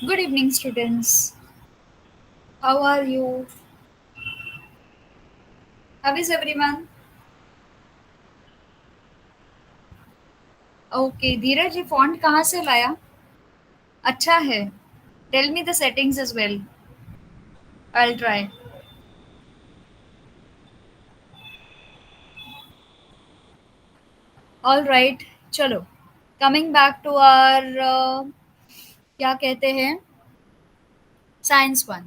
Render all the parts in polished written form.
Good evening, students. How are you? How is everyone? Okay, धीरज ये font कहाँ से लाया? अच्छा है. Tell me the settings as well. I'll try. All right, चलो. Coming back to our क्या कहते हैं Science one.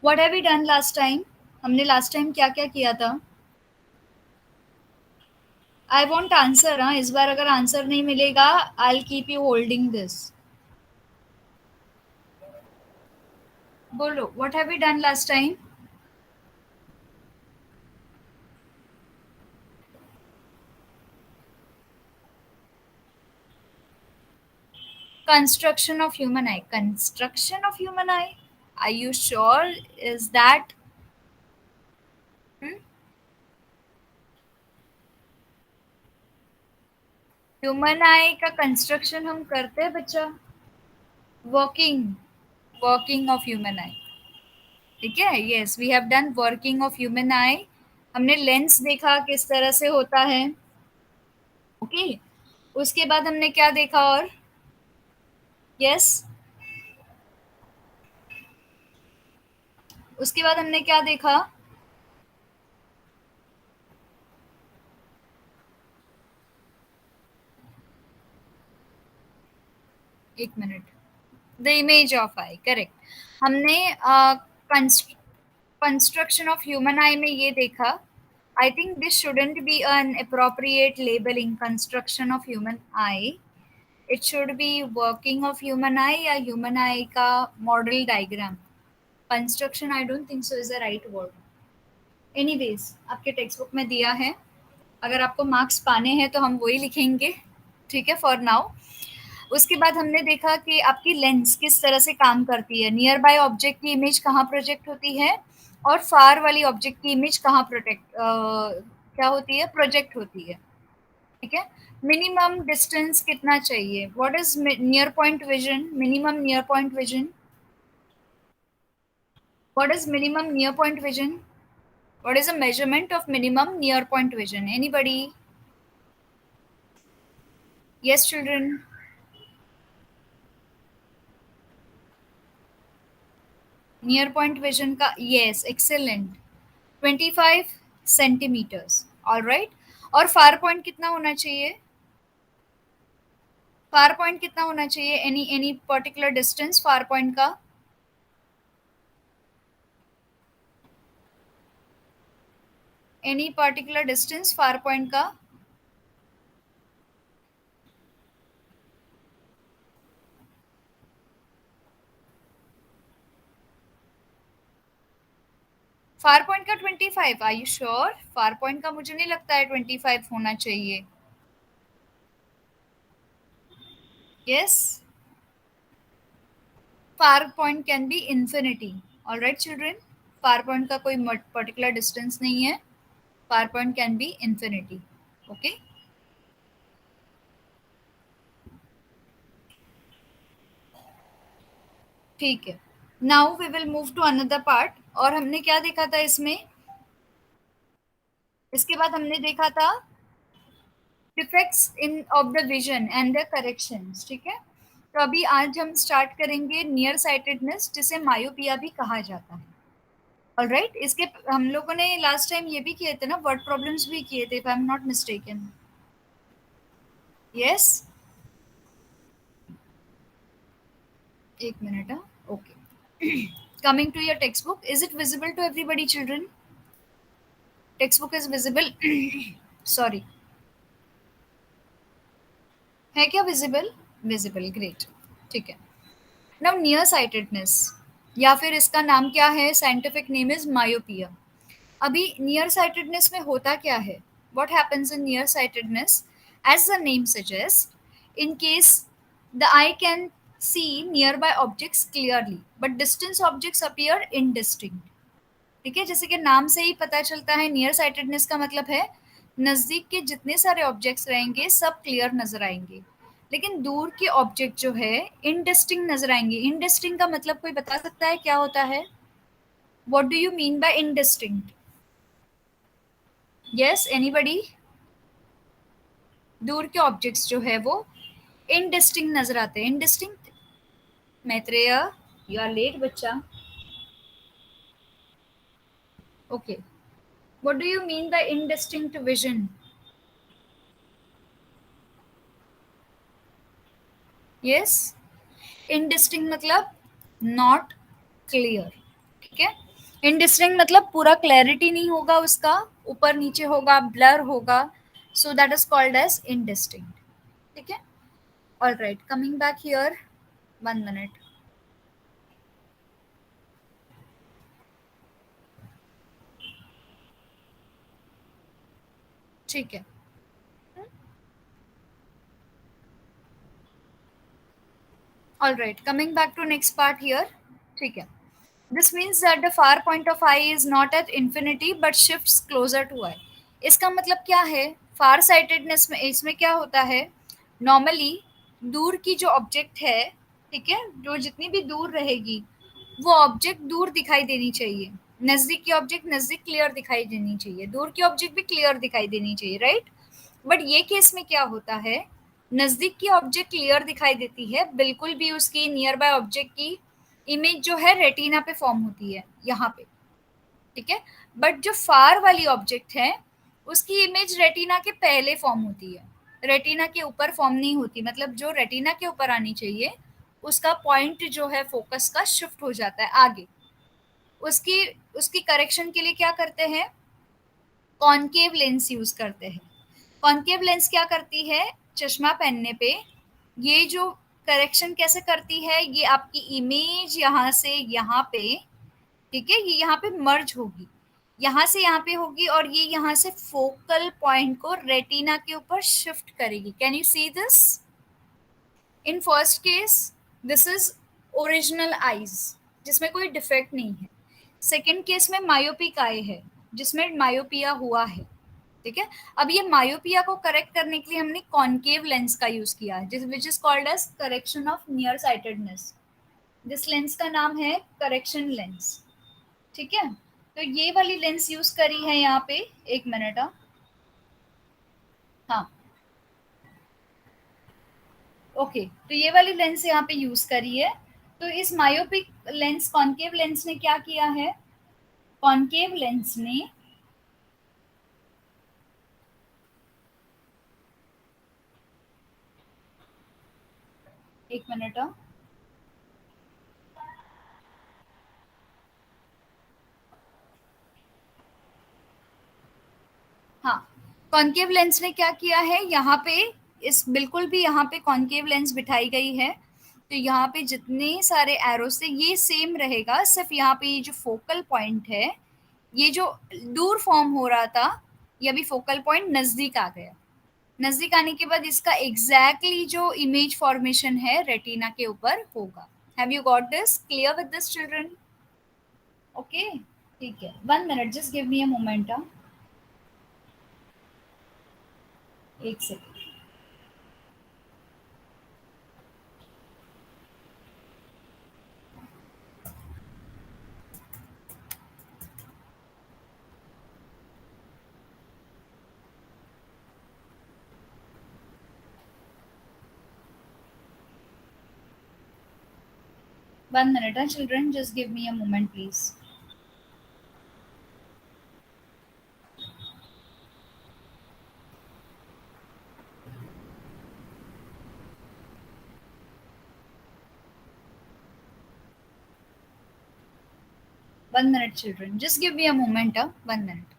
What have we done last time? हमने last time क्या क्या किया था? I want answer. हाँ, इस बार अगर answer नहीं मिलेगा, I'll keep you holding this. बोलो. What have we done last time? Construction of human eye. Construction of human eye? Are you sure? Is that hmm? Human eye का construction हम करते हैं बच्चा? Working. Working of human eye. ठीक है. Yes, we have done working of human eye. हमने lens देखा किस तरह से होता है. ओके. उसके बाद हमने क्या देखा और? यस. उसके बाद हमने क्या देखा? एक minute. The image of I. Correct. हमने कंस्ट्रक्शन ऑफ ह्यूमन आई में ये देखा. I think this shouldn't be an appropriate labeling. Construction of human eye. It should be working of human eye या human eye का model diagram. Construction I don't think so is the right word. Anyways, आपके text book में दिया है. अगर आपको marks पाने हैं तो हम वही लिखेंगे. ठीक है, फॉर नाउ. उसके बाद हमने देखा कि आपकी लेंस किस तरह से काम करती है. नियर बाय ऑब्जेक्ट की इमेज कहाँ प्रोजेक्ट होती है और फार वाली ऑब्जेक्ट की इमेज कहाँ क्या होती है, प्रोजेक्ट होती है. ठीक है. मिनिमम डिस्टेंस कितना चाहिए? What is near point vision? Minimum near point vision. What is minimum near point vision? What is a measurement of minimum near point vision? Anybody? Yes children. Near point vision का yes, excellent. 25 centimetres. All right. और far point कितना होना चाहिए? Far point कितना होना चाहिए? Any particular distance far point का? Any particular distance far point का? फार पॉइंट का 25. Are you sure? Far point का मुझे नहीं लगता है 25 होना चाहिए. Yes. Far point can be infinity. All right children. Far point का कोई पर्टिकुलर डिस्टेंस नहीं है. Far point can be infinity. Okay. ठीक है. Now we will move to another part. और हमने क्या देखा था इसमें? इसके बाद हमने देखा था defects in of the vision and the corrections. ठीक है. तो अभी आज हम स्टार्ट करेंगे नियर साइटेडनेस, जिसे मायोपिया भी कहा जाता है. ऑलराइट. इसके हम लोगों ने लास्ट टाइम ये भी किए थे ना, वर्ड प्रॉब्लम्स भी किए थे, if I am not mistaken. Yes. एक minute. Okay. Coming to your text book. Is it visible to everybody children? Text book is visible? Sorry. है क्या विजिबल? विजिबल. ग्रेट. ठीक है. नाउ नियर साइटेडनेस, या फिर इसका नाम क्या है, साइंटिफिक नेम इज मायोपिया. अभी नियर साइटेडनेस में होता क्या है? What happens in near sightedness? As the name suggest, in case the eye can see near by objects clearly but distance objects appear indistinct. ठीक है. जैसे कि नाम से ही पता चलता है, नियर साइटेडनेस का मतलब है नज़दीक के जितने सारे ऑब्जेक्ट्स रहेंगे सब क्लियर नजर आएंगे. लेकिन दूर के ऑब्जेक्ट जो है इनडिस्टिंक्ट नजर आएंगे। इनडिस्टिंक्ट का मतलब कोई बता सकता है क्या होता है? What do you mean by indistinct? Yes, anybody? दूर के ऑब्जेक्ट्स जो है वो इनडिस्टिंक्ट नजर आते हैं। Indistinct. Maitreya, you are late बच्चा। Okay, what do you mean by indistinct vision? Yes, indistinct मतलब नॉट क्लियर। ठीक है, इनडिस्टिंक्ट मतलब पूरा क्लैरिटी नहीं होगा उसका, ऊपर नीचे होगा, ब्लर होगा, so that is called as indistinct. ठीक है, all right, coming back here, 1 minute. ठीक है, all right, coming back to next part here. ठीक है, this means that the far point of eye is not at infinity but shifts closer to eye. इसका मतलब क्या है? फार sightedness में इसमें क्या होता है, नॉर्मली दूर की जो ऑब्जेक्ट है, ठीक है, जो जितनी भी दूर रहेगी वो ऑब्जेक्ट दूर दिखाई देनी चाहिए। नजदीक की ऑब्जेक्ट नजदीक क्लियर दिखाई देनी चाहिए, दूर की ऑब्जेक्ट भी क्लियर दिखाई देनी चाहिए, राइट? बट ये केस में क्या होता है, नजदीक की ऑब्जेक्ट क्लियर दिखाई देती है, बिल्कुल भी उसकी नियर बाय ऑब्जेक्ट की इमेज जो है रेटिना पे फॉर्म होती है यहाँ पे। ठीक है, बट जो फार वाली ऑब्जेक्ट है उसकी इमेज रेटिना के पहले फॉर्म होती है, रेटिना के ऊपर फॉर्म नहीं होती। मतलब जो रेटिना के ऊपर आनी चाहिए उसका पॉइंट जो है फोकस का शिफ्ट हो जाता है आगे। उसकी उसकी करेक्शन के लिए क्या करते हैं, कॉनकेव लेंस यूज करते हैं। कॉनकेव लेंस क्या करती है, चश्मा पहनने पे ये जो करेक्शन कैसे करती है, ये आपकी इमेज यहाँ से यहाँ पे, ठीक है, ये यहाँ पे मर्ज होगी, यहाँ से यहाँ पे होगी, और ये यहाँ से फोकल पॉइंट को रेटिना के ऊपर शिफ्ट करेगी। Can you see this? In first case this is original eyes, जिसमें कोई डिफेक्ट नहीं है। सेकेंड केस में मायोपिक आई है, जिसमें मायोपिया हुआ है। ठीक है, अब ये मायोपिया को करेक्ट करने के लिए हमने कॉनकेव लेंस का यूज किया है, जिस which is called as correction of near sightedness. This lens का नाम है करेक्शन लेंस। ठीक है, तो ये वाली लेंस यूज करी है यहाँ पे। 1 मिनट। हाँ, ओके, तो ये वाली लेंस यहाँ पे यूज करी है। तो इस मायोपिक लेंस कॉनकेव लेंस ने क्या किया है, कॉनकेव लेंस ने 1 मिनट। हाँ, कॉनकेव लेंस ने क्या किया है यहाँ पे, इस बिल्कुल भी यहाँ पे कॉनकेव लेंस बिठाई गई है, तो यहाँ पे जितने सारे एरो से ये सेम रहेगा, सिर्फ यहाँ पे ये जो फोकल पॉइंट है, ये जो दूर फॉर्म हो रहा था, ये अभी फोकल पॉइंट नजदीक आ गया। नजदीक आने के बाद इसका एग्जैक्टली जो इमेज फॉर्मेशन है रेटिना के ऊपर होगा। Have you got this clear with this children? Okay, ठीक है, 1 minute, just give me a moment. 1 second. 1 minute, children, just give me a moment please. 1 minute, children, just give me a moment. 1 minute.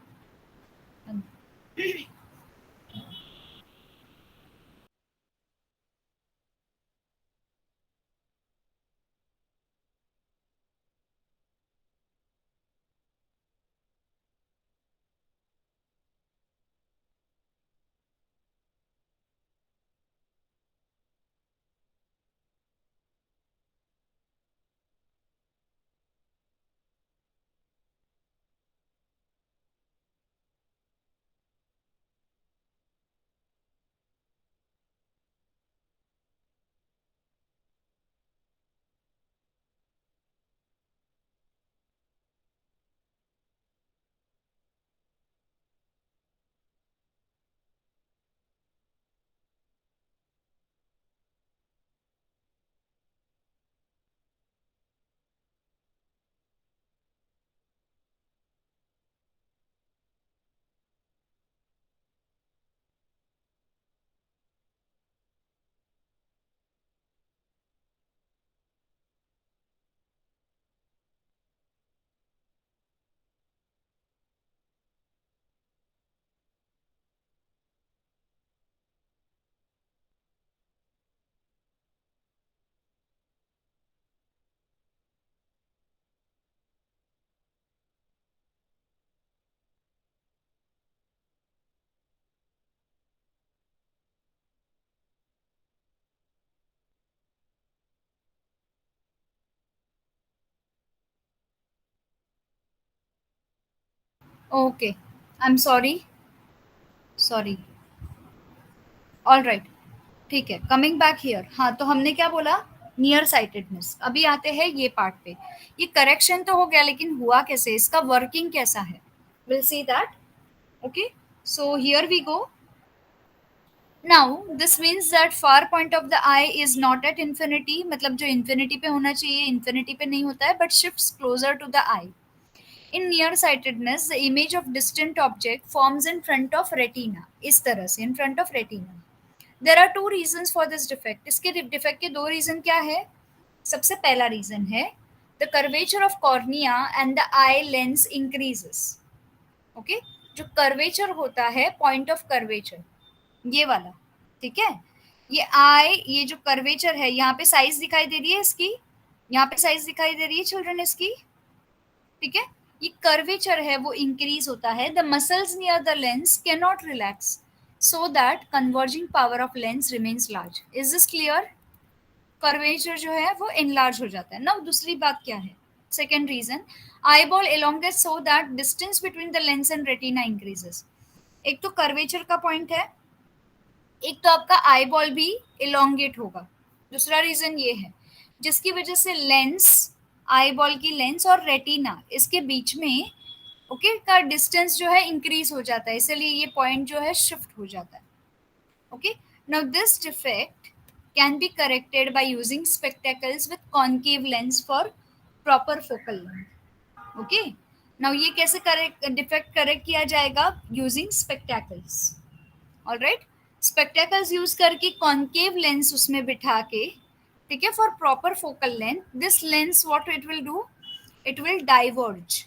Okay, I am sorry, sorry, all right, ठीक है, coming back here. हाँ, तो हमने क्या बोला, near sightedness. अभी आते हैं ये पार्ट पे। ये करेक्शन तो हो गया, लेकिन हुआ कैसे, इसका वर्किंग कैसा है, will see that. Okay, so here we go. Now this means that far point of the eye is not at infinity, मतलब जो इन्फिनिटी पे होना चाहिए इन्फिनिटी पे नहीं होता है, but shifts closer to the eye. In nearsightedness, the image of distant object forms in front of retina. इस तरह से in front of retina. There are two reasons for this defect. इसके डिफेक्ट के दो रीजन क्या है? सबसे पहला रीजन है the curvature of cornea and the eye lens increases. Okay? जो कर्वेचर होता है, पॉइंट ऑफ कर्वेचर, ये वाला, ठीक है। ये आई, ये जो कर्वेचर है, यहाँ पे साइज दिखाई दे रही है इसकी, यहाँ पे साइज दिखाई दे रही है चिल्ड्रन इसकी, ठीक है। ये कर्वेचर है वो इंक्रीज होता है, the muscles near the lens can not relax so that converging power of lens remains large. Is this clear? Curvature जो है वो इनलार्ज हो जाता है ना। दूसरी बात क्या है, second reason, eye ball elongate so that distance between the lens and retina increases. एक तो कर्वेचर का पॉइंट है, एक तो आपका आई बॉल भी इलोंगेट होगा। दूसरा रीजन ये है जिसकी वजह से लेंस, आई बॉल की लेंस और रेटिना इसके बीच में ओके का डिस्टेंस जो है इंक्रीज हो जाता है, इसलिए ये पॉइंट जो है शिफ्ट हो जाता है। Okay, now this defect can be corrected by using spectacles with concave lens for proper focal length. Okay, now ये कैसे करेक्ट डिफेक्ट करेक्ट किया जाएगा, using spectacles. Alright, spectacles use करके कॉन्केव लेंस उसमें बिठा के, ठीक है, for proper focal length, this lens what it will do, it will diverge.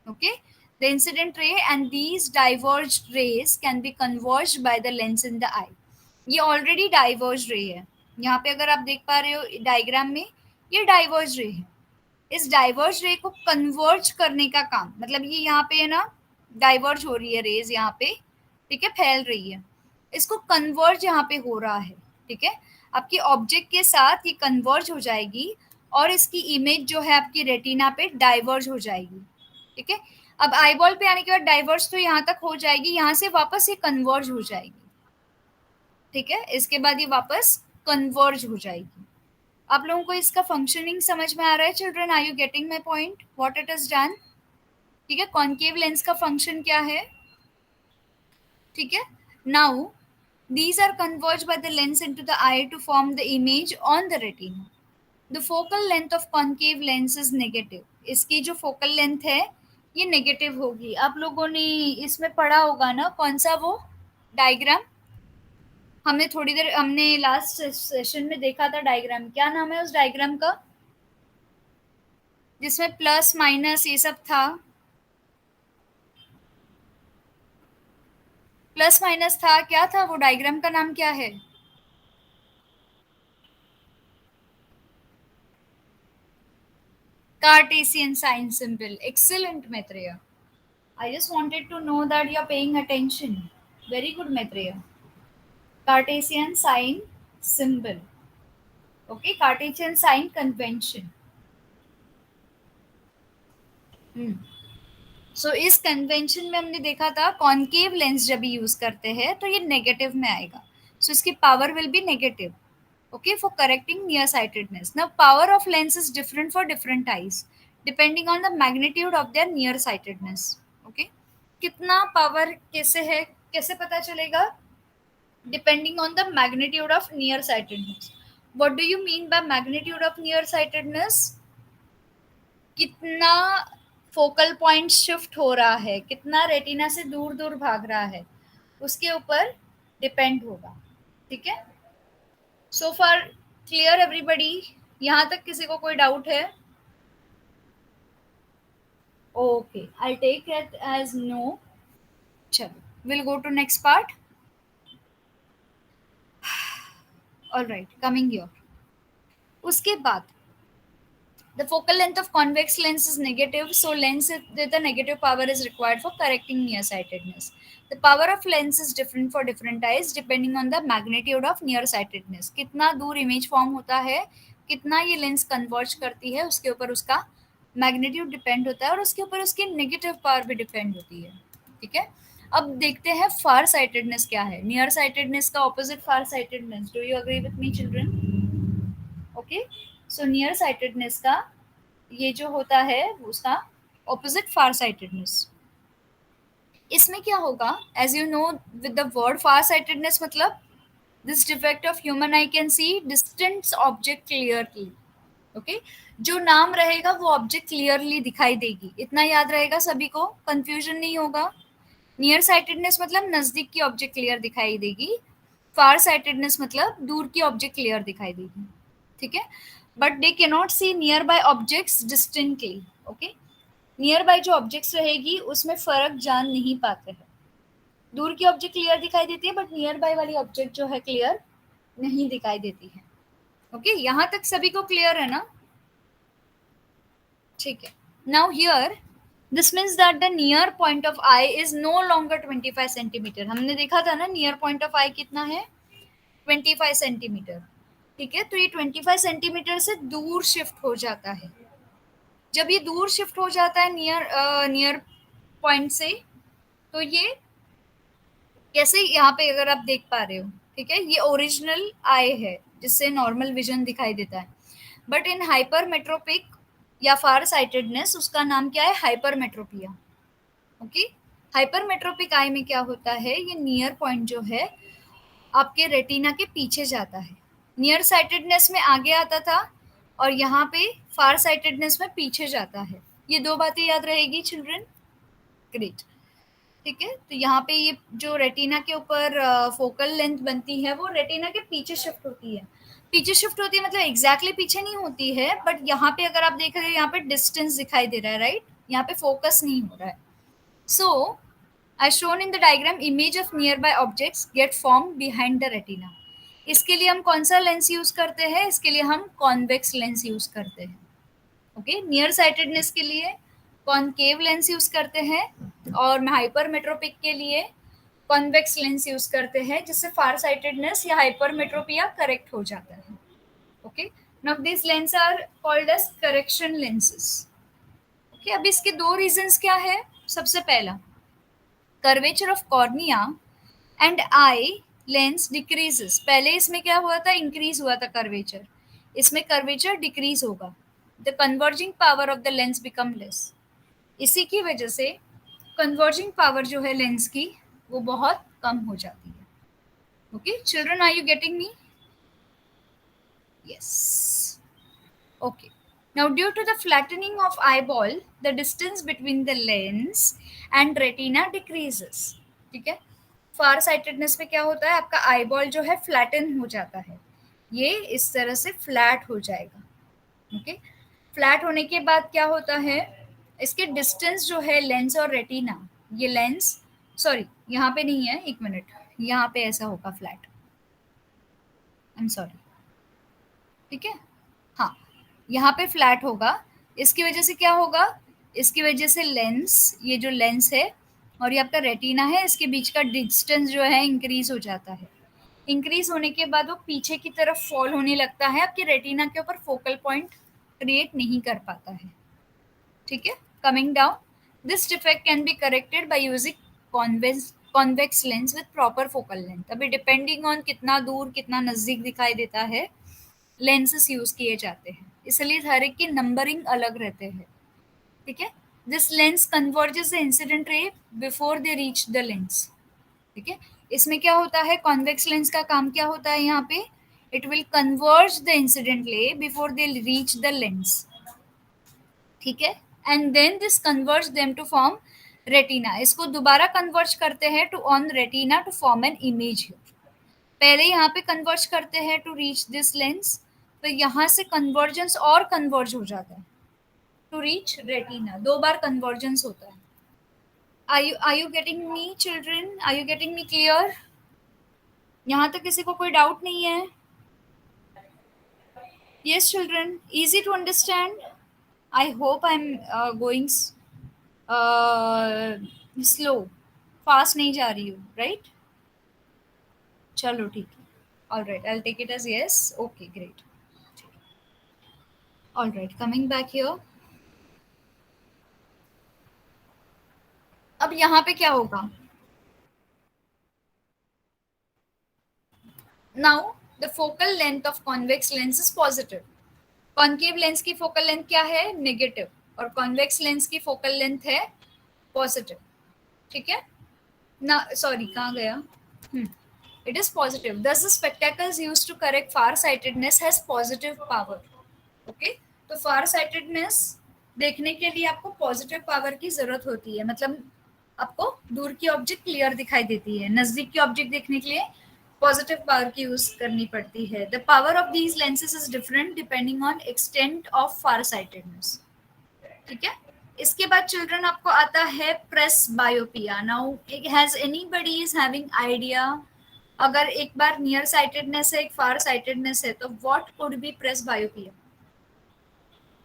Okay, the incident ray and these diverged rays can be converged by the lens in the eye. ये already diverge रे है, यहाँ पे अगर आप देख पा रहे हो डायग्राम में, ये डाइवर्ज रे है। इस डाइवर्ज रे को कन्वर्ज करने का काम, मतलब ये यहाँ पे है ना, डाइवर्ज हो रही है रेज यहाँ पे, ठीक है, फैल रही है, इसको कन्वर्ज यहाँ पे हो रहा है, ठीक है। आपकी ऑब्जेक्ट के साथ ये कन्वर्ज हो जाएगी और इसकी इमेज जो है आपकी रेटिना पे डाइवर्ज हो जाएगी, ठीक है। अब आईबॉल पे आने के बाद डाइवर्ज तो यहाँ तक हो जाएगी, यहाँ से वापस ये कन्वर्ज हो जाएगी, ठीक है, इसके बाद ये वापस कन्वर्ज हो जाएगी। आप लोगों को इसका फंक्शनिंग समझ में आ रहा है children? Are you getting my point, what it is done? ठीक है, कॉन्केव लेंस का फंक्शन क्या है, ठीक है। Now these are converged by the lens into the eye to form the image on the retina. The focal length of concave lens is negative. इसकी जो focal length है ये नेगेटिव होगी। आप लोगों ने इसमें पढ़ा होगा ना, कौन सा वो डायग्राम, हमने थोड़ी देर, हमने लास्ट सेशन में देखा था डायग्राम, क्या नाम है उस डायग्राम का जिसमें प्लस माइनस ये सब था, प्लस माइनस था, क्या था वो डायग्राम का नाम क्या है? Cartesian sign symbol. Excellent, Maitreya. I just wanted to know that you're paying attention. Very good, Maitreya. Cartesian sign symbol. Okay, Cartesian sign convention. सो इस कन्वेंशन में हमने देखा था कॉन्केव लेंस जब यूज करते हैं तो ये नेगेटिव में आएगा, सो इसकी power will be negative, okay, for correcting nearsightedness. Now power of lens is different for different eyes depending on the magnitude of their nearsightedness. Okay, कितना पावर कैसे है, कैसे पता चलेगा, depending on the magnitude of nearsightedness. What do you mean by magnitude of nearsightedness? कितना focal point shift हो रहा है, कितना रेटिना से दूर दूर भाग रहा है, उसके ऊपर डिपेंड होगा, ठीक है। सो फार क्लियर एवरीबडी, यहाँ तक किसी को कोई डाउट है? Okay, I take it as no. चलो, will go to next part. All right, coming here. उसके बाद the focal length of convex lens is negative, so lens with a negative power is required for correcting nearsightedness. The power of lens is different for different eyes depending on the magnitude of nearsightedness. कितना दूर image form होता है, कितना ये lens converge करती है, उसके ऊपर उसका मैग्नीट्यूड डिपेंड होता है और उसके ऊपर उसकी नेगेटिव पावर भी डिपेंड होती है, ठीक है, अब देखते हैं फार साइटेडनेस क्या है. नियर साइटेडनेस का opposite far sightedness. Do you agree with me children? Okay, so near sightedness का ये जो होता है उसका ऑपोजिट फार साइटेडनेस. इसमें क्या होगा, as you know with the word far sightedness मतलब this defect of human eye can see distance object clearly. Okay, जो नाम रहेगा वो ऑब्जेक्ट क्लियरली दिखाई देगी, इतना याद रहेगा सभी को, कंफ्यूजन नहीं होगा. नियर साइटेडनेस मतलब नजदीक की ऑब्जेक्ट क्लियर दिखाई देगी, फार साइटेडनेस मतलब दूर की ऑब्जेक्ट क्लियर दिखाई देगी. ठीक है, but they can not see near by objects distinctly. Okay, near by जो ऑब्जेक्ट्स रहेगी उसमें फर्क जान नहीं पाते हैं. दूर की ऑब्जेक्ट क्लियर दिखाई देती है बट नियर बाय वाली ऑब्जेक्ट जो है क्लियर नहीं दिखाई देती है. ओके, यहाँ तक सभी को क्लियर है ना? ठीक है, now here this means that the near point of eye is no longer 25 centimetre. हमने देखा था ना नियर पॉइंट ऑफ आई कितना है, 25 सेंटीमीटर. ठीक है, तो ये 25 सेंटीमीटर से दूर शिफ्ट हो जाता है. जब ये दूर शिफ्ट हो जाता है नियर पॉइंट से, तो ये कैसे, यहाँ पे अगर आप देख पा रहे हो, ठीक है, ये ओरिजिनल आई है जिससे नॉर्मल विजन दिखाई देता है. बट इन हाइपरमेट्रोपिक या फार साइटेडनेस उसका नाम क्या है, हाइपरमेट्रोपिया. ओके, हाइपरमेट्रोपिक आई में क्या होता है, ये नियर पॉइंट जो है आपके रेटिना के पीछे जाता है. नियर साइटेडनेस में आगे आता था और यहाँ पे फार साइटेडनेस में पीछे जाता है. ये दो बातें याद रहेगी चिल्ड्रन? ग्रेट. ठीक है, तो यहाँ पे ये जो रेटिना के ऊपर फोकल लेंथ बनती है वो रेटिना के पीछे शिफ्ट होती है. पीछे शिफ्ट होती है मतलब एग्जैक्टली पीछे नहीं होती है, बट यहाँ पे अगर आप देख रहे हो यहाँ पे डिस्टेंस दिखाई दे रहा है, राइट? यहाँ पे फोकस नहीं हो रहा है. सो as shown in the diagram, image of nearby objects get formed behind the retina. इसके लिए हम कौन सा लेंस यूज करते हैं? इसके लिए हम कॉन्वेक्स लेंस यूज करते हैं. ओके, नियर साइटेडनेस के लिए कॉनकेव लेंस यूज करते हैं और हाइपरमेट्रोपिक के लिए कॉन्वेक्स लेंस यूज करते हैं, जिससे फार साइटेडनेस या हाइपरमेट्रोपिया करेक्ट हो जाता है. Okay, now this lens are called as correction lenses. Okay, अब इसके दो रीजंस क्या है. सबसे पहला, curvature of cornea and eye lens decreases. पहले इसमें क्या हुआ था, इंक्रीज हुआ था कर्वेचर, इसमें कर्वेचर डिक्रीज होगा. The converging power of the lens become less. इसी की वजह से कन्वर्जिंग पावर जो है लेंस की वो बहुत कम हो जाती है. Okay children, are you getting me? Yes. Okay, now due to the flattening of eyeball, the distance between the lens and retina decreases. ठीक है, फार साइटेडनेस में क्या होता है, आपका आईबॉल जो है फ्लैटन हो जाता है, ये इस तरह से फ्लैट हो जाएगा. ओके, फ्लैट होने के बाद क्या होता है, इसके डिस्टेंस जो है लेंस और रेटिना, ये लेंस, सॉरी यहाँ पे नहीं है, एक मिनट, यहाँ पे ऐसा होगा फ्लैट, आई एम सॉरी. ठीक है, हाँ, यहाँ पे फ्लैट होगा. इसकी वजह से क्या होगा, इसकी वजह से लेंस, ये जो लेंस है और ये आपका रेटिना है, इसके बीच का डिस्टेंस जो है इंक्रीज हो जाता है. इंक्रीज होने के बाद वो पीछे की तरफ फॉल होने लगता है, आपके रेटिना के ऊपर फोकल पॉइंट क्रिएट नहीं कर पाता है. ठीक है, coming down, this defect can be corrected by using convex lens with proper focal length. अभी डिपेंडिंग ऑन कितना दूर कितना नजदीक दिखाई देता है, लेंसेस यूज किए जाते हैं, इसलिए हर एक की नंबरिंग अलग रहते हैं. ठीक है, this lens converges the incident ray before they reach the lens. ठीक है, इसमें क्या होता है, कॉन्वेक्स लेंस का काम क्या होता है, यहाँ पे it will converge the incident ray before they reach the lens. ठीक है, and then this converge them to form retina. इसको दोबारा कन्वर्ज करते हैं to on retina to form an image. पहले यहाँ पे कन्वर्ज करते हैं टू रीच दिस लेंस, तो यहाँ से कन्वर्जेंस और कन्वर्ज हो जाता है टू रीच रेटिना. दो बार कन्वर्जेंस होता है. Are you getting me children? Are you getting me clear? यहाँ तक किसी को कोई डाउट नहीं है? Yes children, easy to understand. I hope I am going slow, fast नहीं जा रही हूँ, राइट? चलो ठीक है, all right, I take it as yes. Okay great. All right, coming back here. अब यहाँ पे क्या होगा, now the focal length of convex lens is positive, concave lens की फोकल लेंथ क्या है, नेगेटिव, और कॉन्वेक्स लेंस की फोकल लेंथ है पॉजिटिव, ठीक है ना, सॉरी कहाँ गया, it is positive, thus the spectacles used to correct far sightedness has positive power, okay, तो फार साइटेडनेस देखने के लिए आपको पॉजिटिव पावर की जरूरत होती है, मतलब आपको दूर की ऑब्जेक्ट क्लियर दिखाई देती है, नजदीक की ऑब्जेक्ट देखने के लिए पॉजिटिव पावर की यूज करनी पड़ती है। The power of these lenses is different depending on extent of far sightedness, ठीक है। इसके बाद चिल्ड्रन आपको आता है presbyopia. Now has anybody is having idea, अगर एक बार नियर साइटेडनेस है एक फार साइटेडनेस है तो what could be presbyopia?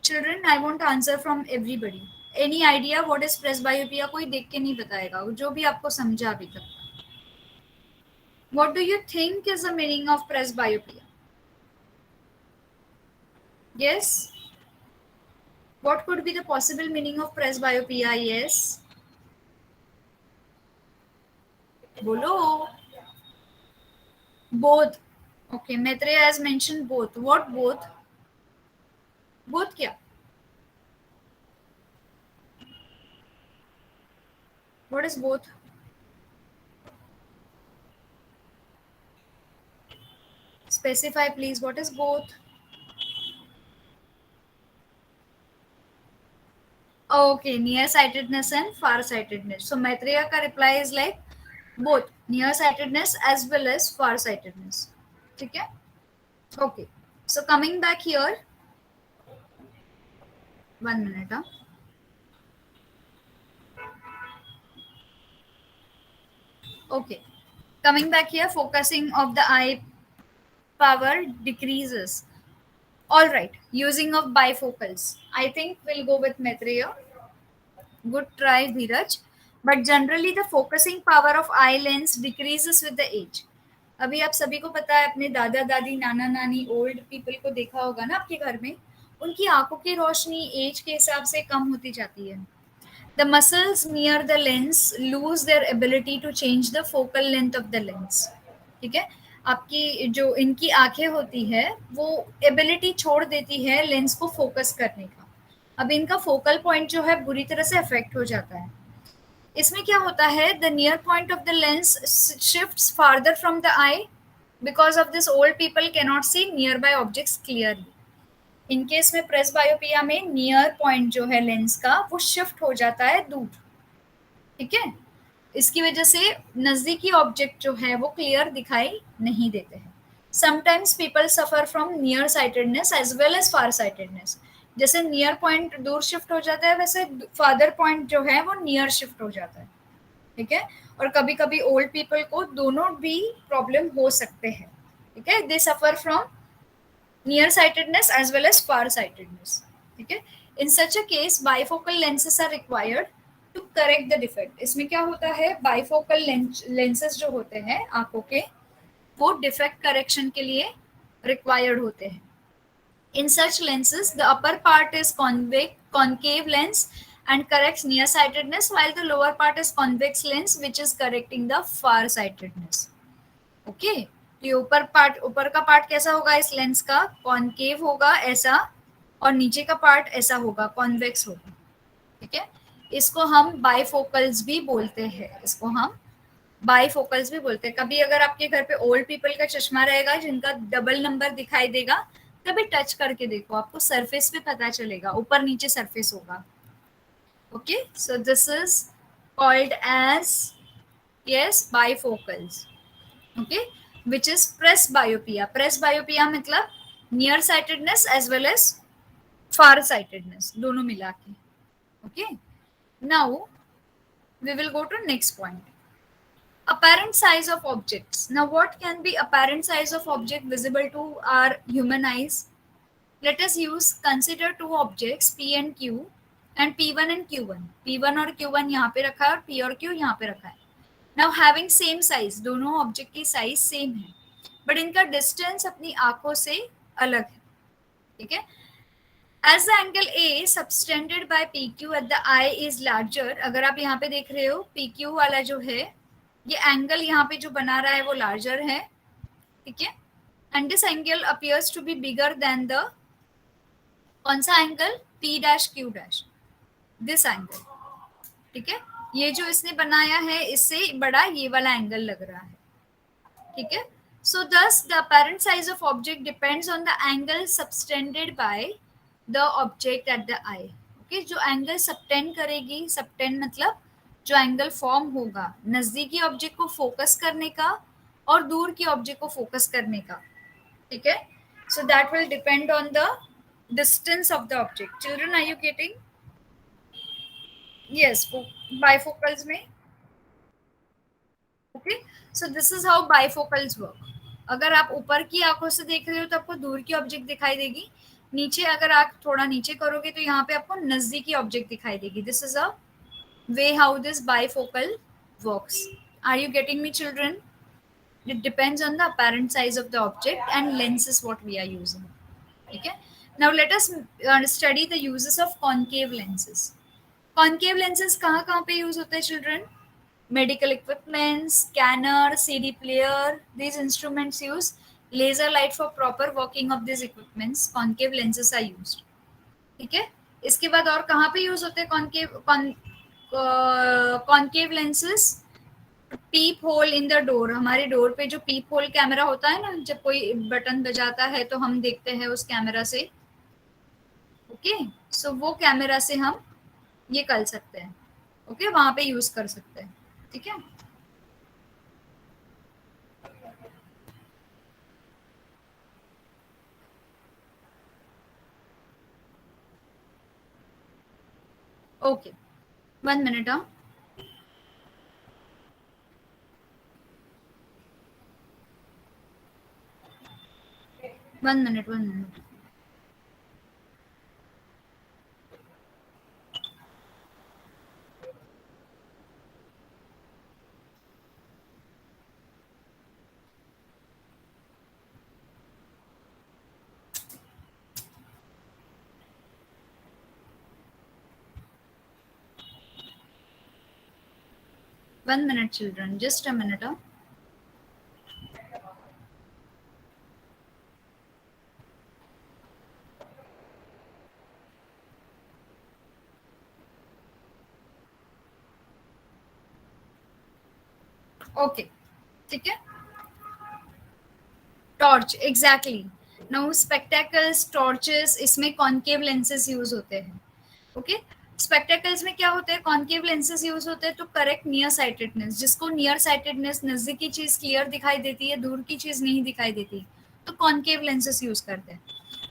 Children I want answer from everybody, any idea what is presbyopia? कोई देख के नहीं बताएगा, जो भी आपको समझा अभी तक। What do you think is the meaning of presbyopia? Yes, what could be the possible meaning of presbyopia? Yes, bolo. Both. Okay, Maitreya has mentioned both. What both? Both kya? What is both? Specify please, what is both? Okay, nearsightedness and farsightedness. So Maitreya ka reply is like both nearsightedness as well as farsightedness. Okay? Okay. So coming back here, 1 minute. Huh? Okay. Coming back here, focusing of the eye power decreases. All right. Using of bifocals. I think we'll go with Maitreya. Good try, Dheeraj. But generally the focusing power of eye lens decreases with the age. अभी आप सभी को पता है, अपने दादा दादी नाना नानी ओल्ड पीपल को देखा होगा ना आपके घर में, उनकी आंखों की रोशनी एज के हिसाब से कम होती जाती है। The muscles near the lens lose their ability to change the focal length of the lens, ठीक है। आपकी जो इनकी आंखें होती है वो एबिलिटी छोड़ देती है लेंस को फोकस करने का। अब इनका फोकल पॉइंट जो है बुरी तरह से अफेक्ट हो जाता है। इसमें क्या होता है, the near point of the lens shifts farther from the eye, because of this old people can not see near by objects clearly. In case में प्रेस बायोपिया में नियर पॉइंट जो है लेंस का वो शिफ्ट हो जाता है दूर, ठीक है। इसकी वजह से नजदीकी ऑब्जेक्ट जो है वो क्लियर दिखाई नहीं देते हैं। Sometimes people suffer from near sightedness as well as far sightedness. जैसे नियर पॉइंट दूर शिफ्ट हो जाता है वैसे फादर पॉइंट जो है वो नियर शिफ्ट हो जाता है, ठीक है। और कभी कभी ओल्ड पीपल को दोनों भी प्रॉब्लम हो सकते हैं, ठीक है। They suffer from near sightedness as well as far sightedness, ठीक है। In such a case bifocal lenses are required to correct the defect. इसमें क्या होता है, बाइफोकल लेंसेस जो होते हैं आंखों के वो डिफेक्ट करेक्शन के लिए रिक्वायर्ड होते हैं। In such lenses, the upper part is concave lens and corrects nearsightedness, while the lower part is convex lens, which is correcting the far-sightedness. Okay, ये ऊपर का पार्ट कैसा होगा इस लेंस का, कॉन्केव होगा ऐसा, और नीचे का पार्ट ऐसा होगा, कॉन्वेक्स होगा, ठीक है। इसको हम बाइफोकल्स भी बोलते हैं, इसको हम बाइफोकल्स भी बोलते हैं। कभी अगर आपके घर पे ओल्ड पीपल का चश्मा रहेगा जिनका डबल नंबर दिखाई देगा, कभी टच करके देखो, आपको सरफेस पे पता चलेगा, ऊपर नीचे सरफेस होगा। Okay, so this is called as yes bifocals, okay, which is presbyopia. Presbyopia मतलब near sightedness as well as far sightedness दोनों मिला के। Okay, now we will go to next point, apparent size of objects. Now what can be apparent size of object visible to our human eyes? Let us consider two objects P and Q and P1 and Q1. P1 और Q1 यहाँ पे रखा है और P और Q यहाँ पे रखा है। Now having same size, दोनों ऑब्जेक्ट की साइज सेम है, बट इनका डिस्टेंस अपनी आंखों से अलग है, ठीक है। As the angle A subtended by PQ at the eye is larger, अगर आप यहाँ पे देख रहे हो PQ वाला जो है ये एंगल यहाँ पे जो बना रहा है वो लार्जर है, ठीक है, and this angle appears to be bigger than the कौन सा angle P dash Q dash, this angle, ठीक है, ये जो इसने बनाया है इससे बड़ा ये वाला एंगल लग रहा है, ठीक है. So thus the apparent size of object depends on the angle subtended by the object at the eye. Okay, जो एंगल सबटेंड करेगी, सबटेंड मतलब जो एंगल फॉर्म होगा नजदीकी ऑब्जेक्ट को फोकस करने का और दूर की ऑब्जेक्ट को फोकस करने का, ठीक है. So that will depend on the distance of the object. Children, are you getting? Yes, bifocals में. Okay, so this is how bifocals work. अगर आप ऊपर की आंखों से देख रहे हो तो आपको दूर की ऑब्जेक्ट दिखाई देगी, नीचे अगर आप थोड़ा नीचे करोगे तो यहाँ पे आपको नजदीकी ऑब्जेक्ट दिखाई देगी. This is a way how this bifocal works. Are you getting me children? It depends on the apparent size of the object and lens is what we are using. Okay. Now let us study the uses of concave lenses. Concave lenses कहाँ कहाँ पे use होते हैं children? Medical equipment, scanner, CD player. These instruments use laser light for proper working of these equipments. Concave lenses are used. ठीक है. इसके बाद और कहाँ पे यूज होते हैं concave lenses? Peep hole in the door. हमारे डोर पे जो पीप होल कैमरा होता है ना, जब कोई बटन बजाता है तो हम देखते हैं उस कैमरा से. ओके, सो वो कैमरा से हम ये कर सकते हैं. ओके, वहां पे यूज कर सकते हैं, ठीक है. Okay, 1 minute. 1 minute, 1 minute. One minute, children. Just a minute. Okay, ठीक है. Torch, exactly. Now spectacles, torches, इसमें कॉन्केव लेंसेज यूज होते हैं. ओके, स्पेक्टेकल्स में क्या होता है? कॉन्केव लेंसेज यूज होते हैं तो करेक्ट नियर साइटेडनेस. जिसको नियर साइटेडनेस, नजदीक की चीज क्लियर दिखाई देती है, दूर की चीज नहीं दिखाई देती, तो कॉन्केव लेंसेज यूज करते हैं.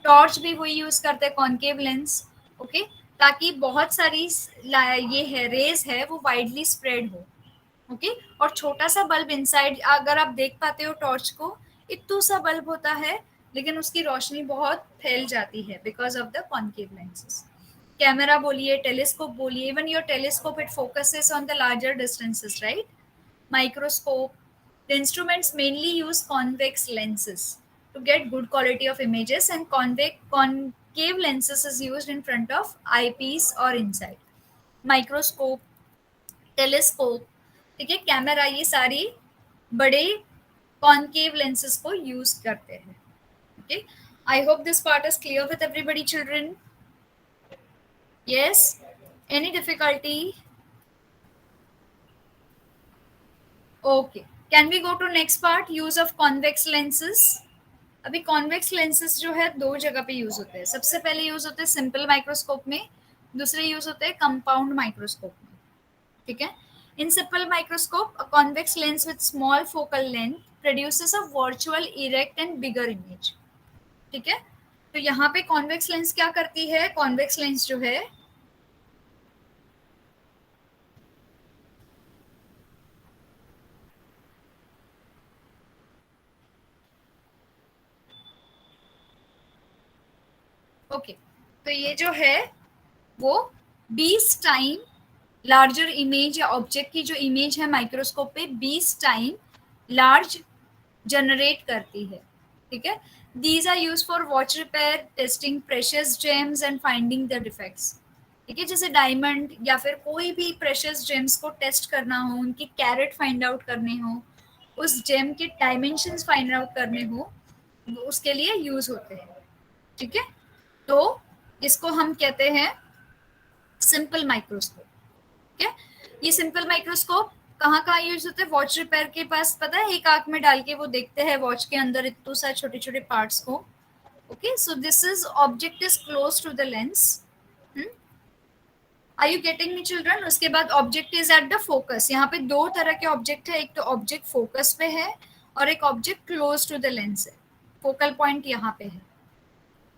टॉर्च भी वही यूज करते हैं, कॉन्केव लेंस. ओके, ताकि बहुत सारी ये है रेज है वो वाइडली स्प्रेड हो. ओके, और छोटा सा बल्ब इनसाइड, अगर आप देख पाते हो टॉर्च को, इतू सा बल्ब होता है लेकिन उसकी रोशनी बहुत फैल जाती है because of the concave lenses. Camera बोलिए, टेलीस्कोप बोलिए, even your telescope it focuses on the larger distances, right? Microscope, the instruments mainly use convex lenses to get good quality of images, and concave lenses is used in front of eyepiece or inside. Microscope, telescope, ठीक है, camera, ये सारी बड़े concave lenses को use करते हैं. Okay, I hope this part is clear with everybody children. Yes, any difficulty? Okay, can we go to next part, use of convex lenses. अभी convex lenses जो है दो जगह पे यूज होते हैं. सबसे पहले यूज होते हैं सिंपल माइक्रोस्कोप में, दूसरे यूज होते हैं कंपाउंड माइक्रोस्कोप में, ठीक है. In simple microscope, a convex lens with small focal length produces a virtual erect and bigger image. ठीक है, तो यहाँ पे convex lens क्या करती है? convex lens जो है ओके, तो ये जो है वो 20 टाइम लार्जर इमेज या ऑब्जेक्ट की जो इमेज है माइक्रोस्कोप पे 20 टाइम लार्ज जनरेट करती है. ठीक है. These are used for watch repair, testing precious gems and finding the defects. ठीक है, जैसे डायमंड या फिर कोई भी प्रेशियस जेम्स को टेस्ट करना हो, उनकी कैरेट फाइंड आउट करने हो, उस जेम के डायमेंशंस फाइंड आउट करने हो, उसके लिए यूज होते हैं. ठीक है, तो इसको हम कहते हैं सिंपल माइक्रोस्कोप. ठीक है, ये सिंपल माइक्रोस्कोप कहाँ कहाँ यूज होते हैं? वॉच रिपेयर के पास, पता है, एक आंख में डाल के वो देखते हैं वॉच के अंदर इतने सारे छोटे छोटे पार्ट्स को. Okay, so this is object is close to the lens. Are you getting me children? उसके बाद object is at the focus. यहाँ पे दो तरह के ऑब्जेक्ट है, एक तो ऑब्जेक्ट फोकस पे है और एक object close to the lens है. फोकल पॉइंट यहाँ पे है.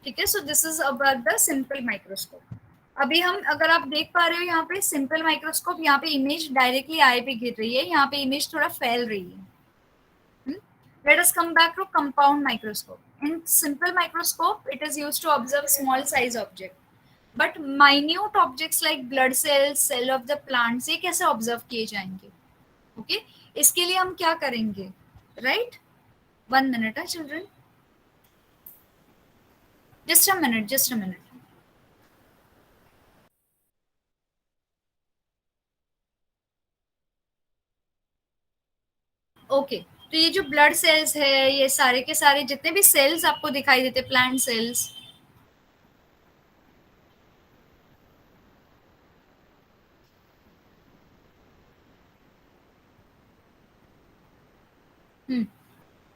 ठीक है, so this is about the simple microscope. अभी हम, अगर आप देख पा रहे हो यहाँ पे सिंपल माइक्रोस्कोप, यहाँ पे इमेज डायरेक्टली आई पे गिर रही है, यहाँ पे इमेज थोड़ा फैल रही है. Let us come back to compound microscope. In simple microscope, it is used to observe small size object. But minute objects like blood cells, cell of the plants, ये कैसे observe किए जाएंगे? Okay? इसके लिए हम क्या करेंगे? Right? 1 minute, children. Just a minute, just a minute. Okay, तो ये जो ब्लड सेल्स है, ये सारे के सारे जितने भी सेल्स आपको दिखाई देते, प्लांट सेल्स,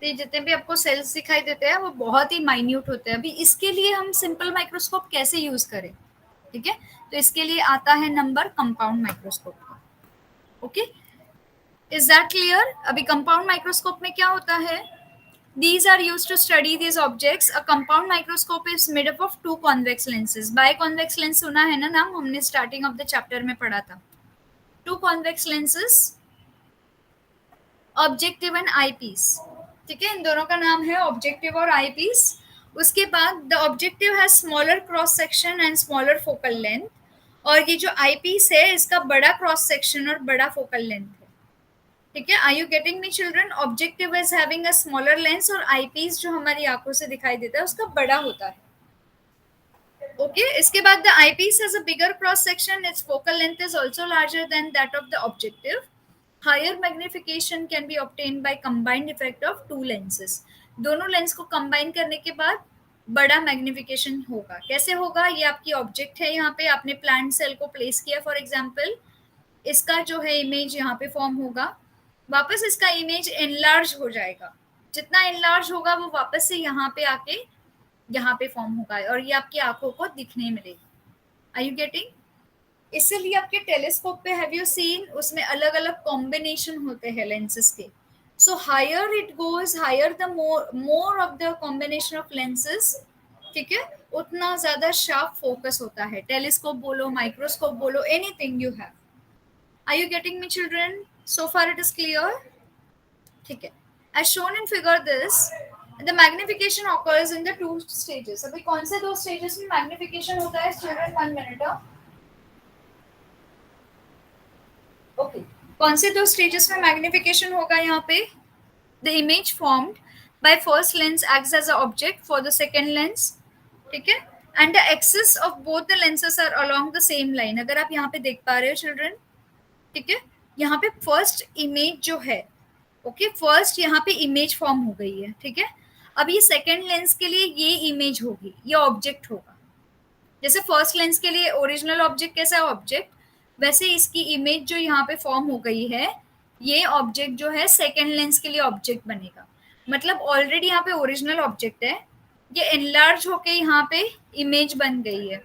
तो जितने भी आपको सेल्स दिखाई देते हैं वो बहुत ही माइन्यूट होते हैं. अभी इसके लिए हम सिंपल माइक्रोस्कोप कैसे यूज करें? ठीक है, तो इसके लिए आता है नंबर कंपाउंड माइक्रोस्कोप का. Okay, is that clear? अभी कंपाउंड माइक्रोस्कोप में क्या होता है? These are used to study these objects. A compound microscope is made up of two convex lenses. Biconvex lens सुना है ना नाम, हमने स्टार्टिंग ऑफ द चैप्टर में पढ़ा था. Two convex lenses, objective and eye piece. ठीक है, इन दोनों का नाम है ऑब्जेक्टिव और आई पीस. उसके बाद the objective has smaller cross section and smaller focal length, और ये जो आई पीस है इसका बड़ा क्रॉस सेक्शन और बड़ा फोकल लेंथ है. ठीक है, are you getting me children? Objective is having a smaller lens और आई पीस जो हमारी आंखों से दिखाई देता है उसका बड़ा होता है. ओके, इसके बाद the eye piece has a bigger cross section, its focal length is also larger than that of the objective. Higher magnification can be obtained by combined effect of two lenses. दोनों lens को combine करने के बाद बड़ा magnification होगा. कैसे होगा? ये आपकी ऑब्जेक्ट है, यहाँ पे आपने प्लांट सेल को प्लेस किया फॉर एग्जांपल, इसका जो है इमेज यहाँ पे फॉर्म होगा, वापस इसका इमेज एनलार्ज हो जाएगा. जितना एनलार्ज होगा वो वापस से यहाँ पे आके यहाँ पे फॉर्म होगा और ये आपकी आंखों को दिखने मिलेगी. Are you getting? इसीलिए आपके टेलीस्कोप पे हैव यू सीन, उसमें अलग अलग कॉम्बिनेशन होते हैं लेंसेज के. So higher it goes, higher the more of the combination of lenses, ठीक है, उतना ज्यादा शार्प फोकस होता है. टेलीस्कोप बोलो, माइक्रोस्कोप बोलो, anything you have. Are you getting me children? So far it is clear? ठीक है, as shown in figure this, the magnification occurs in the two stages. अभी कौन से दो stages में magnification होता है children? 1 minute. ओके, कौन से दो स्टेजेस में मैग्निफिकेशन होगा यहाँ पे? The image formed by first lens acts as a object for the second lens. ठीक है, and the axis of both the lenses are along the same line. अगर आप यहाँ पे देख पा रहे हो चिल्ड्रन, ठीक है, यहाँ पे फर्स्ट इमेज जो है, ओके, फर्स्ट यहाँ पे इमेज फॉर्म हो गई है. ठीक है, अब ये सेकेंड लेंस के लिए ये इमेज होगी, ये ऑब्जेक्ट होगा. जैसे फर्स्ट लेंस के लिए ओरिजिनल ऑब्जेक्ट कैसा है? ऑब्जेक्ट. वैसे इसकी इमेज जो यहाँ पे फॉर्म हो गई है, ये ऑब्जेक्ट जो है सेकेंड लेंस के लिए ऑब्जेक्ट बनेगा. मतलब ऑलरेडी यहाँ पे ओरिजिनल ऑब्जेक्ट है, ये एनलार्ज होके यहाँ पे इमेज बन गई है.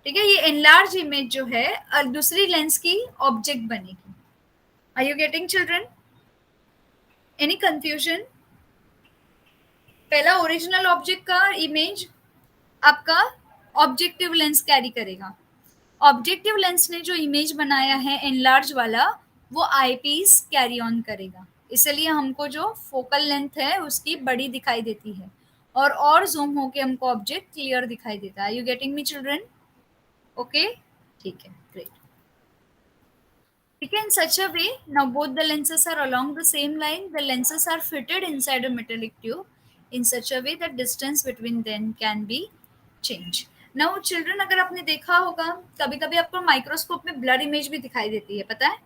ठीक है, ये एनलार्ज इमेज जो है दूसरी लेंस की ऑब्जेक्ट बनेगी. Are you getting children? Any confusion? पहला ओरिजिनल ऑब्जेक्ट का इमेज आपका ऑब्जेक्टिव लेंस कैरी करेगा. ऑब्जेक्टिव लेंस ने जो इमेज बनाया है एनलार्ज वाला, वो आई पीस कैरी ऑन करेगा. इसलिए हमको जो फोकल लेंथ है उसकी बड़ी दिखाई देती है और जूम होके हमको ऑब्जेक्ट क्लियर दिखाई देता है. You getting me children? Okay, ठीक है, ग्रेट. ठीक है, in such a way now both the lenses are along the same line. The lenses are fitted inside a metallic tube. in such a way that distance between them can be changed. Now children, अगर आपने देखा होगा कभी कभी आपको microscope में blur image भी दिखाई देती है, पता है,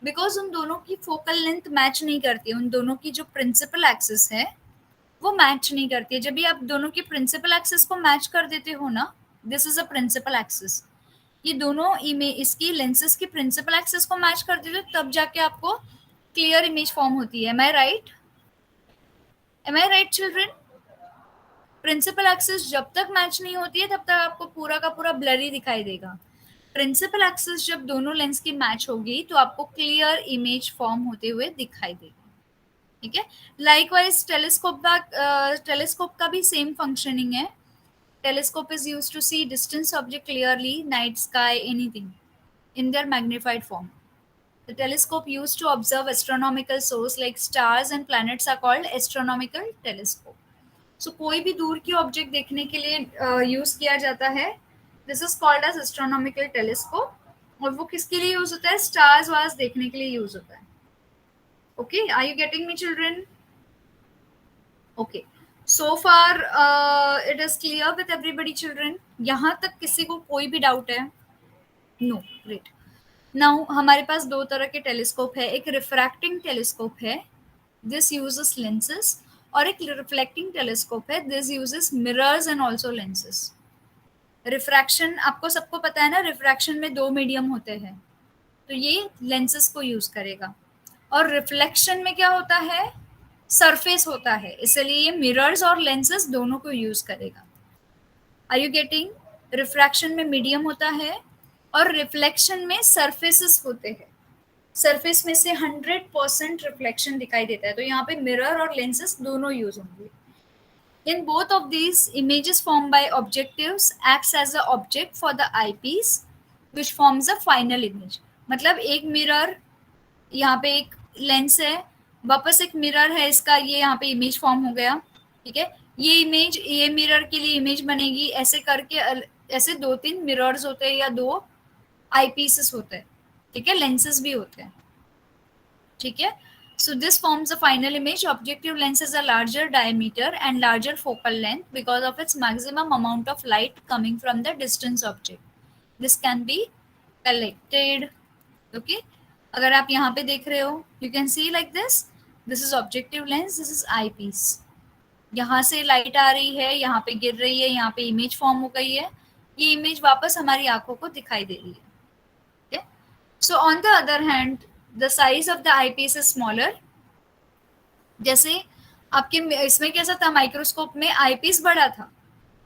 बिकॉज उन दोनों की फोकल लेंथ मैच नहीं करती है, उन दोनों की जो प्रिंसिपल एक्सिस है वो मैच नहीं करती है। जब भी आप दोनों की प्रिंसिपल एक्सिस को मैच कर देते हो ना, this is a principal axis, ये दोनों इमेज इसकी लेंसेज की प्रिंसिपल एक्सिस को मैच कर देते हो, तब जाके आपको क्लियर इमेज फॉर्म होती है। M I right? Am I right children? Principal axis जब तक मैच नहीं होती है तब तक आपको पूरा का पूरा ब्लरी दिखाई देगा। प्रिंसिपल एक्सिस जब दोनों लेंस की मैच होगी तो आपको क्लियर इमेज फॉर्म होते हुए दिखाई देगा। ठीक है, लाइकवाइज टेलीस्कोप का भी सेम फंक्शनिंग है। Telescope is used to see distance object clearly, night sky, anything in their magnified form. The telescope used to observe astronomical source like stars and planets are called astronomical telescope. So कोई भी दूर की object देखने के लिए use किया जाता है, this is called as astronomical telescope. और वो किसके लिए यूज होता है? स्टार्स वार्स देखने के लिए यूज होता है। Okay, are you getting me children? Okay, so far it is clear with everybody children? यहाँ तक किसी को कोई भी डाउट है? No, great. नाउ हमारे पास दो तरह के टेलीस्कोप है, एक रिफ्रैक्टिंग टेलीस्कोप है, दिस यूजेस लेंसेस, और एक रिफ्लेक्टिंग टेलीस्कोप है, this uses mirrors and also lenses. Refraction आपको सबको पता है ना, रिफ्रैक्शन में दो मीडियम होते हैं, तो ये लेंसेस को यूज करेगा। और रिफ्लेक्शन में क्या होता है? सरफेस होता है, इसलिए ये मिरर्स और लेंसेस दोनों को यूज करेगा। Are you getting? रिफ्रैक्शन में मीडियम होता है और रिफ्लेक्शन में सरफेसेस होते हैं, सरफेस में से 100% रिफ्लेक्शन दिखाई देता है, तो यहाँ पे मिरर और लेंसेस दोनों यूज होंगे। In both of these, images formed by objectives acts as a object for the eyepiece, which forms a final image. मतलब एक मिरर, यहाँ पे एक लेंस है, वापस एक मिरर है इसका, ये यहाँ पे इमेज फॉर्म हो गया। ठीक है, ये इमेज ये मिरर के लिए इमेज बनेगी, ऐसे करके ऐसे दो तीन मिरर्स होते हैं या दो आई पीसेस होते हैं। ठीक है, लेंसेस भी होते हैं। ठीक है, so this forms the final image. Objective lens has a larger diameter and larger focal length because of its maximum amount of light coming from the distance object. This can be collected. Okay, अगर आप यहाँ पे देख रहे हो, you can see like this. This is objective lens, this is eyepiece. यहाँ से light आ रही है, यहाँ पे गिर रही है, यहाँ पे इमेज फॉर्म हो गई है, ये इमेज वापस हमारी आंखों को दिखाई दे रही है। okay? So on the other hand, the size of the eyepiece is smaller. जैसे आपके इसमें कैसा था, माइक्रोस्कोप में आईपीस बड़ा था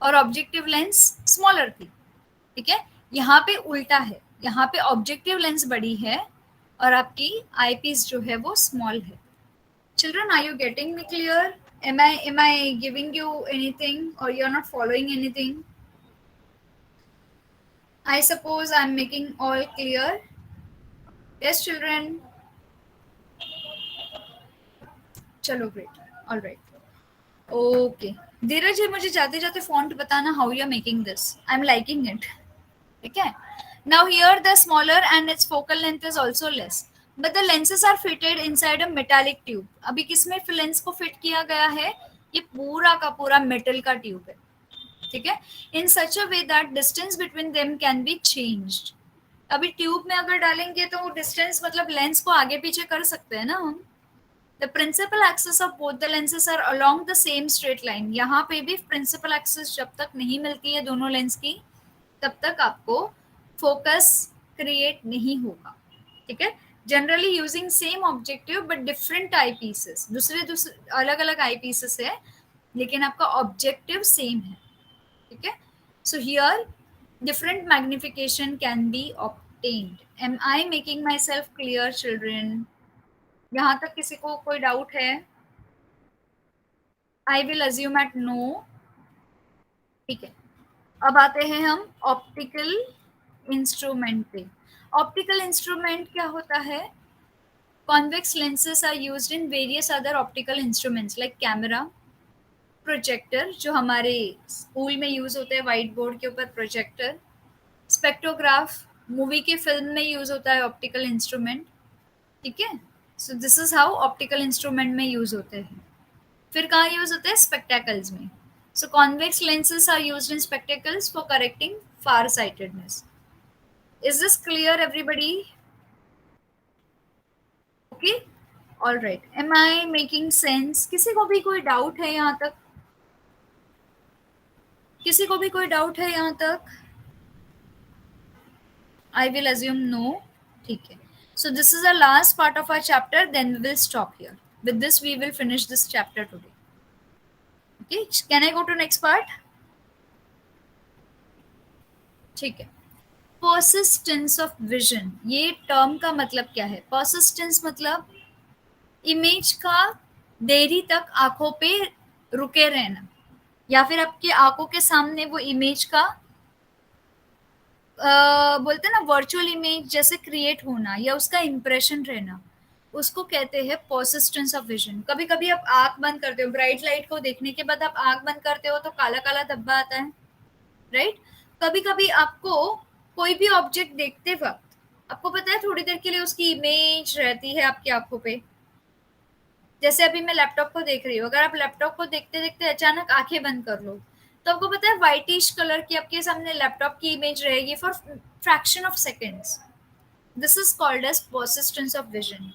और ऑब्जेक्टिव लेंस स्मॉलर थी। ठीक है, यहाँ पे उल्टा है, यहाँ पे ऑब्जेक्टिव लेंस बड़ी है और आपकी आईपीस जो है वो स्मॉल है। Children, are you getting me clear? am I giving you anything or you're not following anything? I suppose I'm making all clear. Yes children? चलो, great, alright, okay. Dheeraj ji, मुझे जाते जाते फॉन्ट बताना, how you are making this, I am liking it. ठीक है, now here the smaller and its focal length is also less, but the lenses are fitted inside a metallic tube. अभी किसमें lens को fit किया गया है? ये पूरा का पूरा मेटल का ट्यूब है। ठीक है, in such a way that distance between them can be changed. अभी ट्यूब में अगर डालेंगे तो डिस्टेंस मतलब लेंस को आगे पीछे कर सकते हैं ना हम। The principal axis of both the lenses are along the same straight line. यहाँ पे भी principal axis जब तक नहीं मिलती है दोनों लेंस की, तब तक आपको फोकस क्रिएट नहीं होगा। ठीक है, generally using same objective but different I pieces, दूसरे अलग अलग आई पीसेस है लेकिन आपका ऑब्जेक्टिव सेम है। ठीक है, so here different magnification can be obtained. Am I making myself clear children? यहाँ तक किसी को कोई डाउट है? I will assume at no. ठीक है, अब आते हैं हम ऑप्टिकल इंस्ट्रूमेंट पे। ऑप्टिकल इंस्ट्रूमेंट क्या होता है? Convex lenses are used in various other optical instruments like camera, projector जो हमारे स्कूल में यूज होते हैं, व्हाइट बोर्ड के ऊपर प्रोजेक्टर, स्पेक्ट्रोग्राफ, मूवी के फिल्म में यूज होता है ऑप्टिकल इंस्ट्रूमेंट। ठीक है, so this is how optical instrument में यूज होते हैं। फिर कहाँ यूज होता है? स्पेक्टेकल्स में. So convex lenses are used in spectacles for correcting far sightedness. Is this clear everybody? Okay, all right. Am I making sense? किसी को भी कोई डाउट है यहाँ तक? किसी को भी कोई डाउट है यहाँ तक? I will assume no. ठीक है. So this is the last part of our chapter. Then we will stop here. With this, we will finish this chapter today. Okay. Can I go to next part? ठीक है. Persistence of vision. ये term का मतलब क्या है? Persistence मतलब image का देरी तक आंखों पे रुके रहना, या फिर आपकी आंखों के सामने वो इमेज का बोलते हैं ना वर्चुअल इमेज जैसे क्रिएट होना या उसका इंप्रेशन रहना, उसको कहते हैं पर्सिस्टेंस ऑफ विजन. कभी कभी आप आंख बंद करते हो, ब्राइट लाइट को देखने के बाद आप आंख बंद करते हो तो काला काला धब्बा आता है, राइट? कभी कभी आपको कोई भी ऑब्जेक्ट देखते वक्त आपको पता है थोड़ी देर के लिए उसकी इमेज रहती है आपकी आंखों पे. जैसे अभी मैं लैपटॉप को देख रही हूँ, अगर आप लैपटॉप को देखते देखते अचानक आंखें बंद कर लो तो आपको पता है व्हाइटिश कलर की आपके सामने लैपटॉप की इमेज रहेगी for fraction of seconds. This is called as persistence of vision.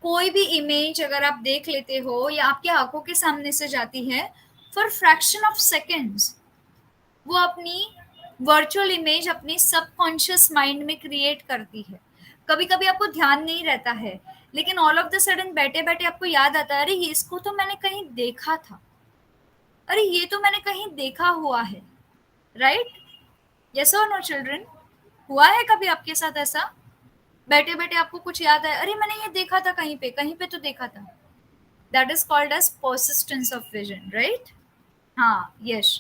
कोई भी इमेज अगर आप देख लेते हो या आपकी आंखों के सामने से जाती है फॉर फ्रैक्शन ऑफ सेकेंड्स, वो अपनी वर्चुअल इमेज अपनी सबकॉन्शियस माइंड में क्रिएट करती है. कभी कभी आपको ध्यान नहीं रहता है, लेकिन ऑल ऑफ द सडन बैठे बैठे आपको याद आता है, अरे ये इसको तो मैंने कहीं देखा था, अरे ये तो मैंने कहीं देखा हुआ है, राइट? यस और नो चिल्ड्रन? हुआ है कभी आपके साथ ऐसा? बैठे बैठे आपको कुछ याद है, अरे मैंने ये देखा था कहीं पे तो देखा था. That is called as persistence of vision, right? हाँ, यस.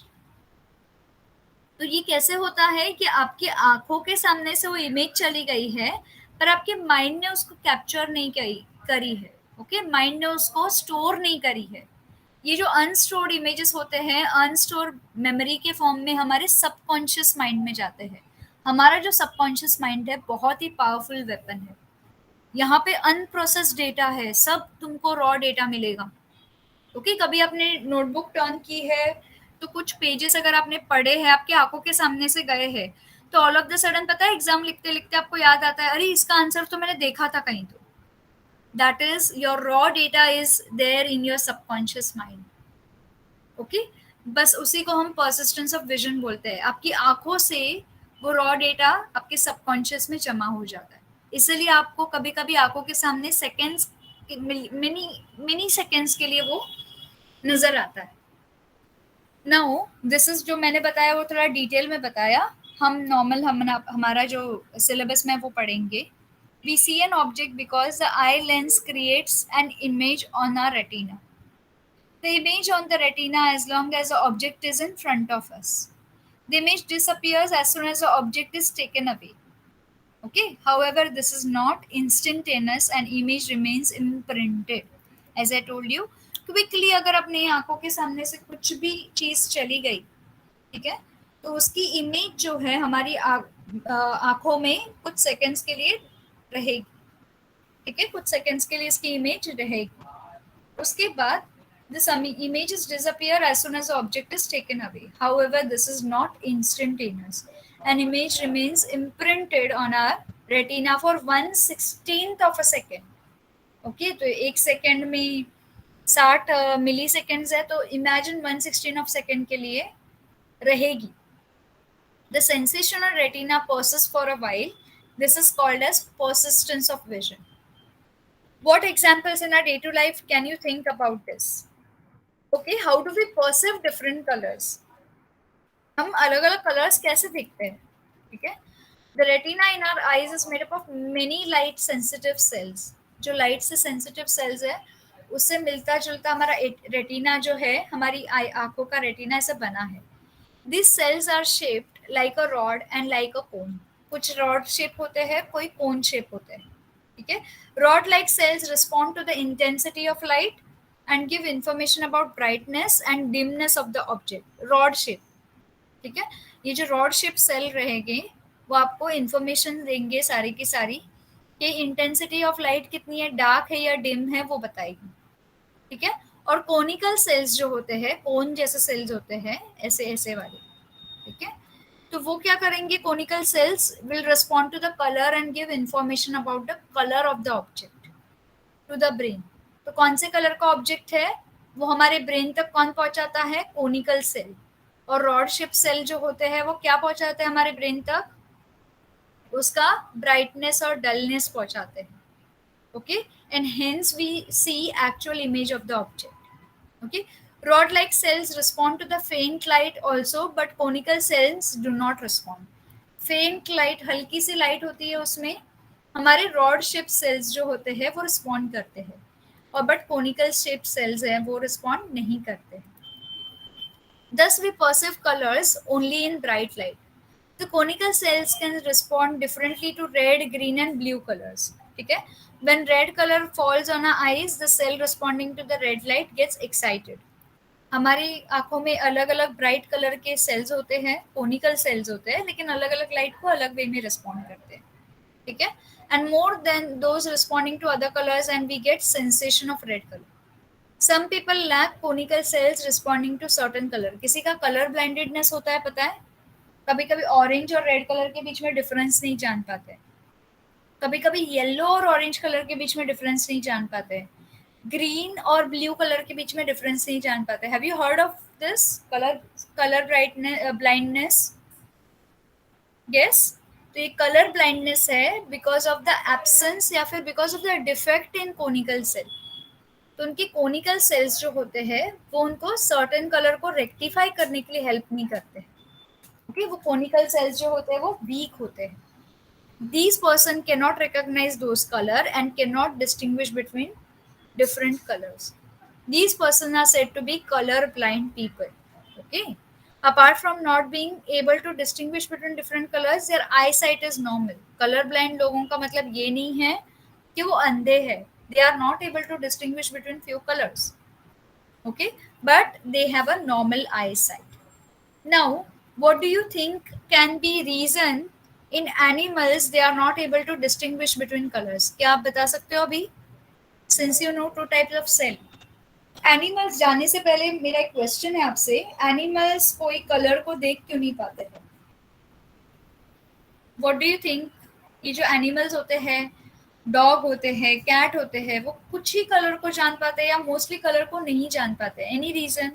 तो ये कैसे होता है कि आपकी आंखों के सामने से वो इमेज चली गई है पर आपके माइंड ने उसको कैप्चर नहीं करी है. ओके, माइंड ने उसको स्टोर नहीं करी है. ये जो अनस्टोर्ड इमेजेस होते हैं अनस्टोर्ड मेमोरी के फॉर्म में हमारे सबकॉन्शियस माइंड में जाते हैं. हमारा जो सबकॉन्शियस माइंड है बहुत ही पावरफुल वेपन है. यहाँ पे अनप्रोसेस्ड डेटा है, सब तुमको रॉ डेटा मिलेगा. ओके, कभी आपने नोटबुक टर्न की है तो कुछ पेजेस अगर आपने पढ़े हैं आपके आंखों के सामने से गए हैं तो ऑल ऑफ द सडन पता है एग्जाम लिखते लिखते आपको याद आता है, अरे इसका आंसर तो मैंने देखा था कहीं. तो that is your raw data is there in your subconscious mind. Okay, बस उसी को हम पर्सिस्टेंस ऑफ विजन बोलते हैं. आपकी आंखों से वो रॉ डेटा आपके सबकॉन्शियस में जमा हो जाता है. इसलिए आपको कभी कभी आंखों के सामने सेकेंड्स, मिनी मिनी सेकेंड्स के लिए वो नजर आता है. नाउ दिस इज जो मैंने बताया वो थोड़ा डिटेल में बताया. हम नॉर्मल हमारा जो सिलेबस में वो पढ़ेंगे. We see an object because the eye lens creates an image on our retina. The image on the retina as long as the object is in front of us. The image disappears as soon as the object is taken away. Okay. However, this is not instantaneous and image remains imprinted. As I told you, quickly अगर अपने आंखों के सामने से कुछ भी चीज चली गई, ठीक है, तो उसकी इमेज जो है हमारी आंखों में कुछ सेकंड्स के लिए रहेगी. ठीक है, कुछ सेकंड्स के लिए इसकी इमेज रहेगी. उसके बाद this images disappear as soon as the object is taken away. However, this is not instantaneous. An image remains imprinted on our retina for 1/16th of a second. Okay, तो एक second में 60 मिली seconds है, तो imagine 1/16 of second के लिए रहेगी. The sensation on retina persists for a while. This is called as persistence of vision. What examples in our day-to-day life can you think about this? Okay, how do we perceive different colors? हम अलग अलग colours कैसे देखते हैं? ठीक है, the retina in our eyes is made up of many light sensitive cells. जो light से सेंसिटिव सेल्स है उससे मिलता जुलता हमारा रेटिना जो है, हमारी आंखों का रेटिना ऐसा बना है. These cells are shaped like a rod and like a cone. कुछ रॉड शेप होते हैं, कोई कोन शेप होते हैं. ठीक है, rod like cells respond to the intensity of light and give information about brightness and dimness of the object. Rod shape. ठीक है, ये जो रॉड शेप सेल रहेंगे वो आपको इंफॉर्मेशन देंगे सारी की सारी कि इंटेंसिटी ऑफ लाइट कितनी है, डार्क है या डिम है, वो बताएगी. ठीक है, और कोनिकल सेल्स जो होते हैं, कोन जैसे सेल्स होते हैं, ऐसे ऐसे वाले, ठीक है, तो वो क्या करेंगे, conical cells will respond to the colour and give information about the colour of the object to the brain. तो कौन से कलर का ऑब्जेक्ट है वो हमारे ब्रेन तक कौन पहुंचाता है, कोनिकल सेल। और रॉड शेप सेल जो होते हैं वो क्या पहुंचाते हैं हमारे ब्रेन तक, उसका ब्राइटनेस और डलनेस पहुंचाते हैं, okay, and hence we see actual image of the object, okay. Rod like cells respond to the faint light also, but conical cells do not respond. faint light, हल्की सी light होती है उसमें, हमारे rod shape cells जो होते हैं वो respond करते हैं, और बट कोनिकल शेप सेल्स हैं वो रिस्पॉन्ड नहीं करते हैं। Thus we perceive colors only in bright light. The conical cells can respond differently to red, green and blue colors. ठीक है, when red color falls on our eyes, the cell responding to the red light gets excited. हमारी आंखों में अलग अलग bright colour के sales होते हैं, कोनिकल सेल्स होते हैं, लेकिन अलग अलग लाइट को अलग वे में रिस्पॉन्ड करते हैं, ठीक है, and more than those responding to other colours and we get sensation of red colour. Some people lack conical cells responding to certain color. किसी का कलर ब्लाइंडेडनेस होता है, पता है, कभी कभी ऑरेंज और रेड कलर के बीच में डिफरेंस नहीं जान पाते, कभी कभी येलो और ऑरेंज कलर के बीच में डिफरेंस नहीं जान पाते, ग्रीन और ब्लू कलर के बीच में डिफरेंस नहीं जान पाते. Have you heard of this colour blindness? Yes, तो ये कलर ब्लाइंडनेस है बिकॉज ऑफ द एब्सेंस या फिर because of the defect in conical cell. तो उनके कोनिकल सेल्स जो होते हैं वो उनको सर्टेन कलर को रेक्टिफाई करने के लिए हेल्प नहीं करते, ओके, वो कोनिकल सेल्स जो होते हैं वो वीक होते हैं. These person cannot recognize those color and cannot distinguish between different colors. These person are said to be color blind people, okay. Apart from not being able to distinguish between different colors, their eyesight is normal. color blind लोगों का मतलब ये नहीं है कि वो अंधे हैं, they are not able to distinguish between few colors, okay, but they have a normal eyesight. Now, what do you think can be reason in animals they are not able to distinguish between colors? क्या आप बता सकते हो अभी? Since you know two types of cell. Animals जाने से पहले मेरा एक क्वेश्चन है आपसे, एनिमल्स कोई कलर को देख क्यों नहीं पाते हैं? What do you think? ये जो एनिमल्स होते हैं, डॉग होते हैं, कैट होते हैं, वो कुछ ही कलर को जान पाते हैं या मोस्टली कलर को नहीं जान पाते? Any reason?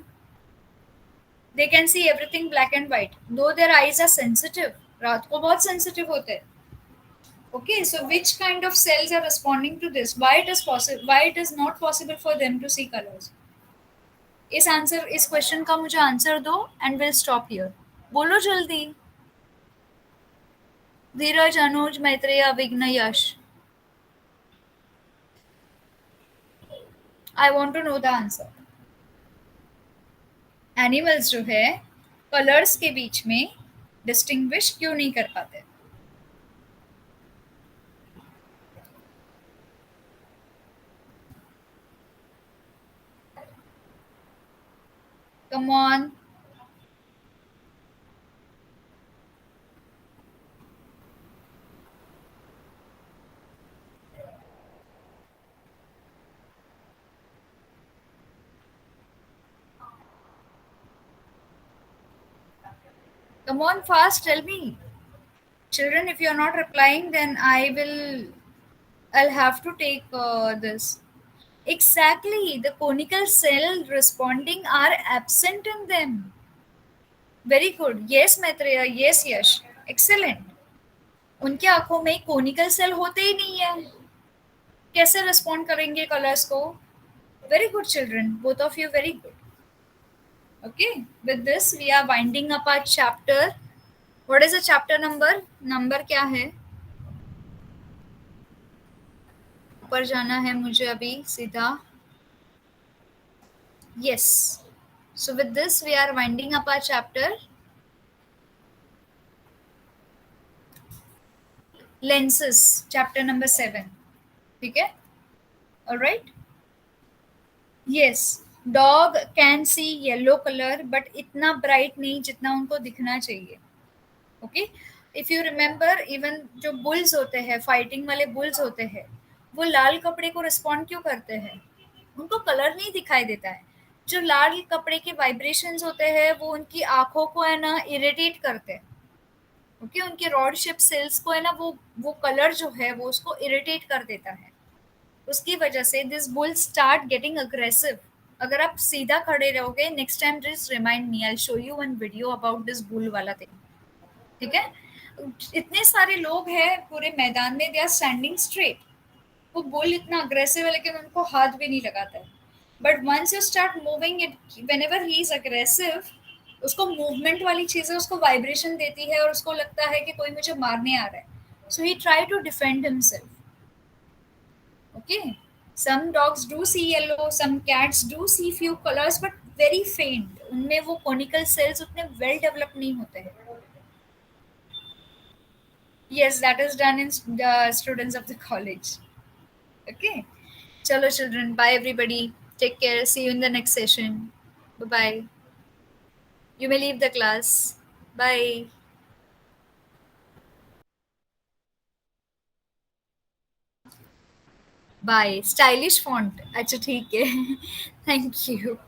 They can see everything black and white, though their eyes are sensitive. रात को बहुत sensitive होते हैं. Okay, so which kind of cells are responding to this? Why it is possible? Why it is not possible for them to see colors? इस question का मुझे answer दो and we'll stop here. बोलो जल्दी. धीरज, अनुज, मैत्रेय, विघ्न, यश. I want to know the answer. Animals जो है colours के बीच में डिस्टिंग्विश क्यों नहीं कर पाते? Come on. Come on, fast, tell me. Children, if you are not replying, then I'll have to take this. Exactly, the conical cell responding are absent in them. Very good. Yes, Maitreya. Yes, Yash. Excellent. उनके आंखों में conical cell होते ही नहीं है, कैसे respond करेंगे colours को? Very good children, both of you very good. Okay, with this we are winding up our chapter. What is the chapter number? Number क्या है? ऊपर जाना है मुझे अभी सीधा. Yes. So with this we are winding up our chapter. Lenses, chapter number 7. ठीक है? All right. Yes. Dog can see yellow color, but इतना bright नहीं जितना उनको दिखना चाहिए. Okay. If you remember, even जो bulls होते हैं, fighting वाले bulls होते हैं, वो लाल कपड़े को रिस्पॉन्ड क्यों करते हैं? उनको कलर नहीं दिखाई देता है। जो लाल कपड़े के वाइब्रेशंस होते हैं वो उनकी आंखों को है ना इरिटेट करते हैं। ओके, उनके रॉड शेप सेल्स को है ना वो कलर जो है वो उसको इरिटेट कर देता है। उसकी वजह से this bull start getting aggressive. अगर आप सीधा खड़े रहोगे, next time just remind me, I show you one video about this bull वाला थिंग। ठीक है, इतने सारे लोग हैं पूरे मैदान में, दे आर स्टैंडिंग स्ट्रेट। वो बुल इतना अग्रेसिव है लेकिन उनको हाथ भी नहीं लगाता है। But once you start moving it, whenever he is aggressive, उसको मूवमेंट वाली चीजें उसको वाइब्रेशन देती है और उसको लगता है कि कोई मुझे मारने आ रहा है, so he try to defend himself. Okay, some dogs do see yellow, some cats do see few colors, but very faint. उनमें वो conical cells उतने well developed नहीं होते हैं. Yes, that is done in the students of the college. Okay. Chalo children, bye everybody. Take care. See you in the next session. Bye bye. You may leave the class. Bye. Bye. Stylish font. अच्छा ठीक है. Thank you.